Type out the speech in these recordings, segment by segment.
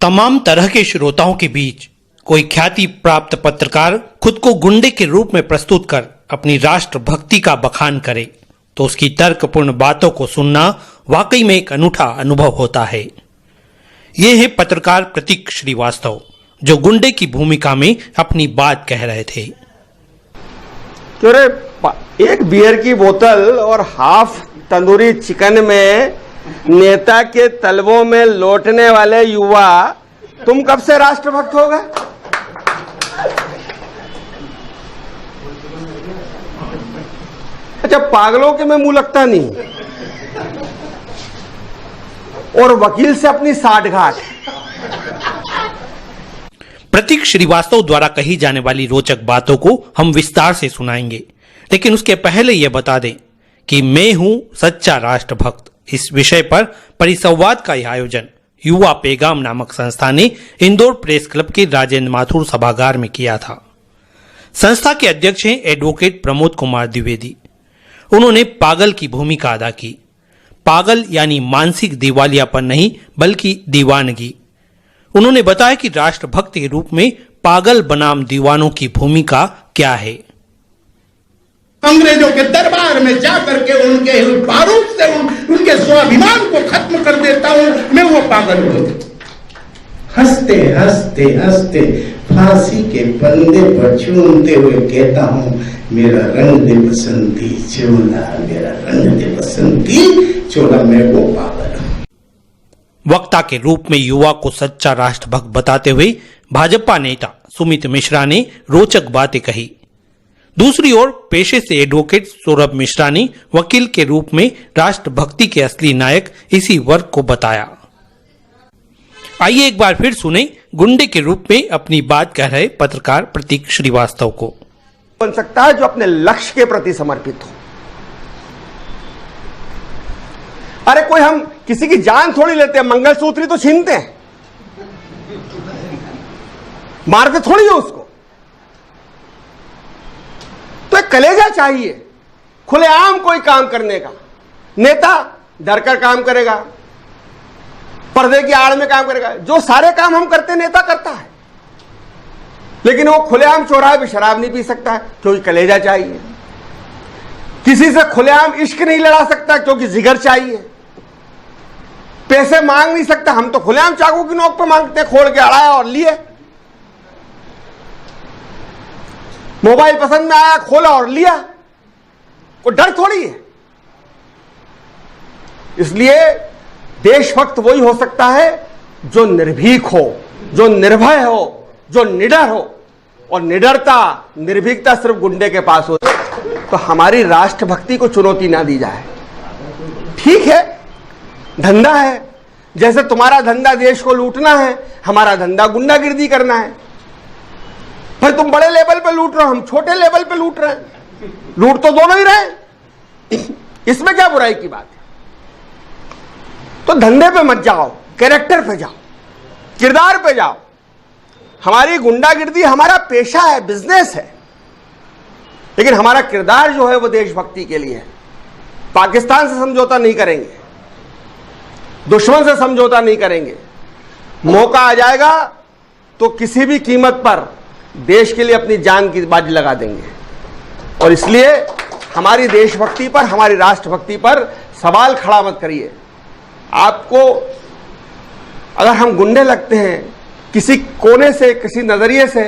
तमाम तरह के श्रोताओं के बीच कोई ख्याति प्राप्त पत्रकार खुद को गुंडे के रूप में प्रस्तुत कर अपनी राष्ट्रभक्ति का बखान करे तो उसकी तर्कपूर्ण बातों को सुनना वाकई में एक अनूठा अनुभव होता है। ये है पत्रकार प्रतीक श्रीवास्तव, जो गुंडे की भूमिका में अपनी बात कह रहे थे। एक बियर की बोतल और हाफ तंदूरी चिकन में नेता के तलवों में लौटने वाले युवा, तुम कब से राष्ट्रभक्त हो गए? अच्छा, पागलों के में मुंह लगता नहीं और वकील से अपनी साठगांठ। प्रतीक श्रीवास्तव द्वारा कही जाने वाली रोचक बातों को हम विस्तार से सुनाएंगे, लेकिन उसके पहले यह बता दें कि मैं हूं सच्चा राष्ट्रभक्त। इस विषय पर परिसंवाद का यह आयोजन युवा पैगाम नामक संस्था ने इंदौर प्रेस क्लब के राजेंद्र माथुर सभागार में किया था। संस्था के अध्यक्ष हैं एडवोकेट प्रमोद कुमार द्विवेदी। उन्होंने पागल की भूमिका अदा की। पागल यानी मानसिक दिवालियापन नहीं, बल्कि दीवानगी। उन्होंने बताया कि राष्ट्रभक्त के रूप में पागल बनाम दीवानों की भूमिका क्या है। अंग्रेजों के दरबार में जाकर के उनके बारूद से उनके स्वाभिमान को खत्म कर देता हूं, मैं वो पागल हूं। हंसते हंसते हंसते फांसी के फंदे पर झूमते हुए कहता हूं, मेरा रंग दे बसंती चोला, मेरा रंग दे बसंती चोला, मैं वो पागल हूं। वक्ता के रूप में युवा को सच्चा राष्ट्रभक्त बताते हुए भाजपा नेता सुमित मिश्रा ने रोचक बातें कही। दूसरी ओर पेशे से एडवोकेट सौरभ मिश्रा ने वकील के रूप में राष्ट्रभक्ति के असली नायक इसी वर्ग को बताया। आइए एक बार फिर सुने गुंडे के रूप में अपनी बात कह रहे पत्रकार प्रतीक श्रीवास्तव को। बन सकता है जो अपने लक्ष्य के प्रति समर्पित हो। अरे कोई हम किसी की जान थोड़ी लेते हैं, मंगलसूत्र तो छीनते हैं, मारते थोड़ी है उसको। तो एक कलेजा चाहिए खुलेआम कोई काम करने का। नेता डरकर काम करेगा, पर्दे की आड़ में काम करेगा। जो सारे काम हम करते नेता करता है, लेकिन वो खुलेआम चौराहे पे शराब नहीं पी सकता है क्योंकि कलेजा चाहिए। किसी से खुलेआम इश्क नहीं लड़ा सकता क्योंकि जिगर चाहिए। पैसे मांग नहीं सकता, हम तो खुलेआम चाकू की नोक पे मांगते, खोल के अड़ाया और लिए। मोबाइल पसंद में आया, खोला और लिया, कोई डर थोड़ी है। इसलिए देशभक्त वही हो सकता है जो निर्भीक हो, जो निर्भय हो, जो निडर हो। और निडरता, निर्भीकता सिर्फ गुंडे के पास हो। तो हमारी राष्ट्रभक्ति को चुनौती ना दी जाए। ठीक है, धंधा है, जैसे तुम्हारा धंधा देश को लूटना है, हमारा धंधा गुंडागिर्दी करना है। भाई तुम बड़े लेवल पे लूट रहे हो, हम छोटे लेवल पे लूट रहे हैं। लूट तो दोनों ही रहे, इसमें क्या बुराई की बात है? तो धंधे पे मत जाओ, कैरेक्टर पे जाओ, किरदार पे जाओ। हमारी गुंडागिर्दी हमारा पेशा है, बिजनेस है, लेकिन हमारा किरदार जो है वो देशभक्ति के लिए है। पाकिस्तान से समझौता नहीं करेंगे, दुश्मन से समझौता नहीं करेंगे। मौका आ जाएगा तो किसी भी कीमत पर देश के लिए अपनी जान की बाजी लगा देंगे। और इसलिए हमारी देशभक्ति पर, हमारी राष्ट्रभक्ति पर सवाल खड़ा मत करिए। आपको अगर हम गुंडे लगते हैं, किसी कोने से, किसी नजरिए से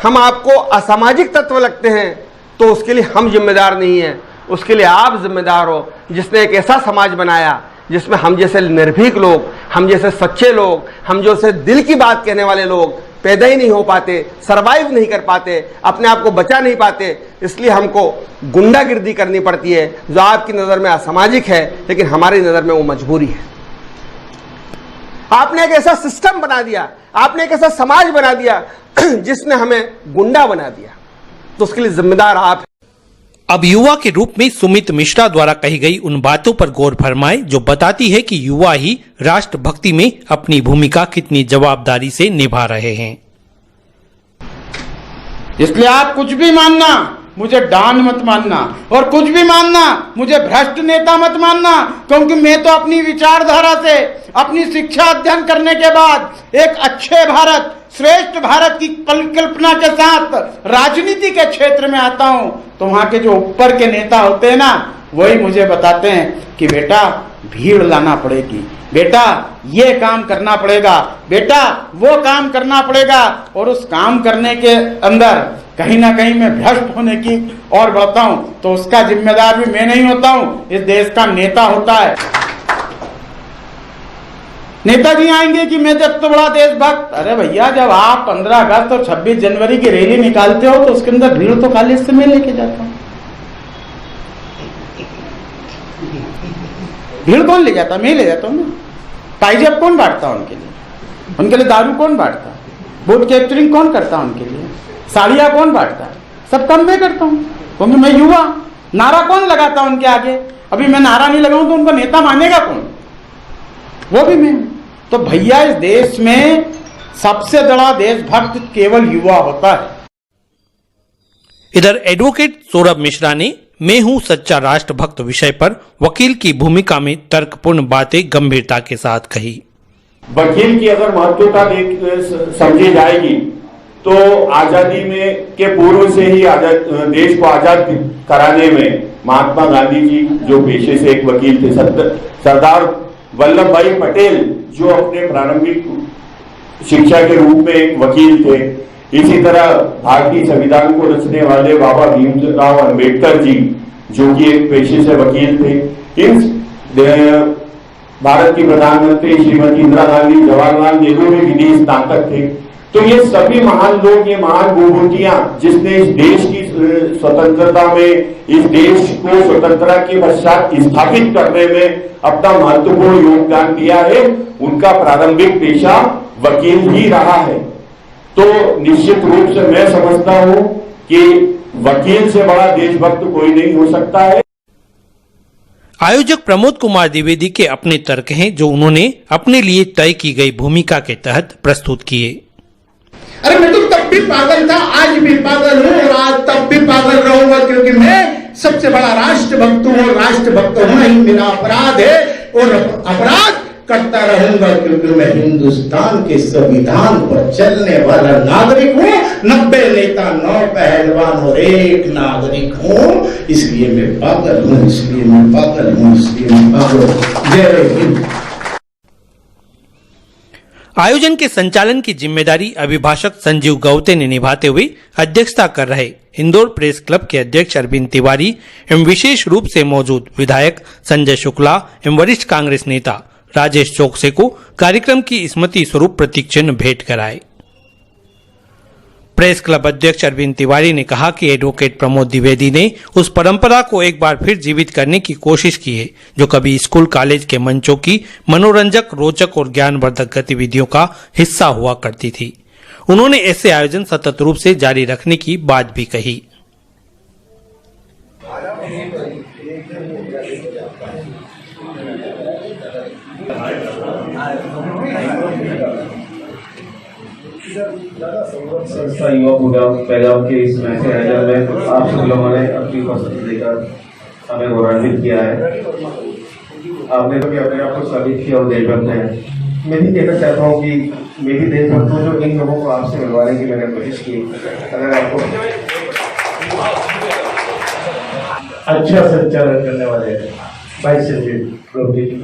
हम आपको असामाजिक तत्व लगते हैं, तो उसके लिए हम जिम्मेदार नहीं हैं, उसके लिए आप जिम्मेदार हो, जिसने एक ऐसा समाज बनाया जिसमें हम जैसे निर्भीक लोग, हम जैसे सच्चे लोग, हम जैसे दिल की बात कहने वाले लोग पैदा ही नहीं हो पाते, सरवाइव नहीं कर पाते, अपने आप को बचा नहीं पाते। इसलिए हमको गुंडागिर्दी करनी पड़ती है, जो आपकी नजर में असामाजिक है, लेकिन हमारी नजर में वो मजबूरी है। आपने एक ऐसा सिस्टम बना दिया, आपने एक ऐसा समाज बना दिया जिसने हमें गुंडा बना दिया, तो उसके लिए जिम्मेदार आप हैं। अब युवा के रूप में सुमित मिश्रा द्वारा कही गई उन बातों पर गौर फरमाए जो बताती है कि युवा ही राष्ट्रभक्ति में अपनी भूमिका कितनी जवाबदारी से निभा रहे हैं। इसलिए आप कुछ भी मानना, मुझे डॉन मत मानना, और कुछ भी मानना, मुझे भ्रष्ट नेता मत मानना, क्योंकि मैं तो अपनी विचारधारा से, अपनी शिक्षा अध्ययन करने के बाद एक अच्छे भारत, श्रेष्ठ भारत की परिकल्पना के साथ राजनीति के क्षेत्र में आता हूं। तो वहां के जो ऊपर के नेता होते हैं ना, वही मुझे बताते हैं कि बेटा भीड़ लाना पड़ेगी, बेटा ये काम करना पड़ेगा, बेटा वो काम करना पड़ेगा, और उस काम करने के अंदर कहीं ना कहीं मैं भ्रष्ट होने की और बढ़ता हूं, तो उसका जिम्मेदार भी मैं नहीं होता हूं, इस देश का नेता होता है। नेताजी आएंगे कि मैं जब तो बड़ा देशभक्त। अरे भैया, जब आप 15 अगस्त और 26 जनवरी की रैली निकालते हो तो उसके अंदर भीड़ तो कॉलेज से मैं लेके जाता हूं। भीड़ कौन ले जाता? मैं ले जाता हूं ना। पाइजेब कौन बांटता उनके लिए? उनके लिए दारू कौन बांटता? बोट कैप्चरिंग कौन करता उनके लिए? साड़ियां कौन बांटता? सब काम मैं करता हूं, क्योंकि मैं युवा। नारा कौन लगाता उनके आगे? अभी मैं नारा नहीं लगाऊं तो उनको नेता मानेगा कौन? वो भी मैं। तो भैया, इस देश में सबसे बड़ा देशभक्त केवल युवा होता है। इधर एडवोकेट सौरभ मिश्रा ने मैं हूं सच्चा राष्ट्रभक्त विषय पर वकील की भूमिका में तर्कपूर्ण बातें गंभीरता के साथ कही। वकील की अगर महत्वता समझी जाएगी तो आजादी में के पूर्व से ही देश को आजाद कराने में महात्मा गांधी जी जो पेशे से एक वकील थे, सरदार वल्लभ भाई पटेल जो अपने प्रारंभिक शिक्षा के रूप में एक वकील थे, इसी तरह भारतीय संविधान को रचने वाले बाबा भीमराव अंबेडकर जी जो कि एक पेशे से वकील थे, इन भारत की प्रधानमंत्री श्रीमती इंदिरा गांधी, जवाहरलाल नेहरू भी विधि स्नातक थे। तो ये सभी महान लोग, ये महान विभूतियां जिसने इस देश की स्वतंत्रता में, इस देश को स्वतंत्रता के पश्चात स्थापित करने में अपना महत्वपूर्ण योगदान दिया है, उनका प्रारंभिक पेशा वकील ही रहा है। तो निश्चित रूप से मैं समझता हूं कि वकील से बड़ा देशभक्त कोई नहीं हो सकता है। आयोजक प्रमोद कुमार द्विवेदी के अपने तर्क हैं जो उन्होंने अपने लिए तय की गई भूमिका के तहत प्रस्तुत किए। अरे मैं तो तब भी पागल था, आज भी पागल हूं, और आज तब भी पागल रहूंगा, क्योंकि मैं सबसे बड़ा राष्ट्रभक्त हूं, और राष्ट्रभक्त होना ही मेरा अपराध है, और अपराध करता रहूंगा, क्योंकि मैं हिंदुस्तान के संविधान पर चलने वाला नागरिक हूं। 90 नेता, 9 पहलवान और 1 नागरिक हूं, इसलिए मैं पागल हूं, इसलिए मैं पागल हूं, इसलिए मैं पागल हूं। जय हिंद। आयोजन के संचालन की जिम्मेदारी अभिभाषक संजीव गौते ने निभाते हुए अध्यक्षता कर रहे इंदौर प्रेस क्लब के अध्यक्ष अरविंद तिवारी एवं विशेष रूप से मौजूद विधायक संजय शुक्ला एवं वरिष्ठ कांग्रेस नेता राजेश चौकसे को कार्यक्रम की स्मृति स्वरूप प्रतीक चिन्ह भेंट कराए। प्रेस क्लब अध्यक्ष अरविंद तिवारी ने कहा कि एडवोकेट प्रमोद द्विवेदी ने उस परंपरा को एक बार फिर जीवित करने की कोशिश की है जो कभी स्कूल कॉलेज के मंचों की मनोरंजक, रोचक और ज्ञानवर्धक गतिविधियों का हिस्सा हुआ करती थी। उन्होंने ऐसे आयोजन सतत रूप से जारी रखने की बात भी कही। संस्था युवा प्रोग्राम के इस मैच आयोजन में आप सब लोगों ने अपनी उपस्थिति देकर हमें गौरवान्वित किया है। आपने तो भी अपने आप को साबित किया और देशभक्त है। मैं भी कहना चाहता हूँ कि मैं भी देशभक्त हूँ जो इन लोगों को आपसे मिलवाने की मैंने कोशिश की। अगर आपको अच्छा संचालन करने वाले भाई संजीव गौते जी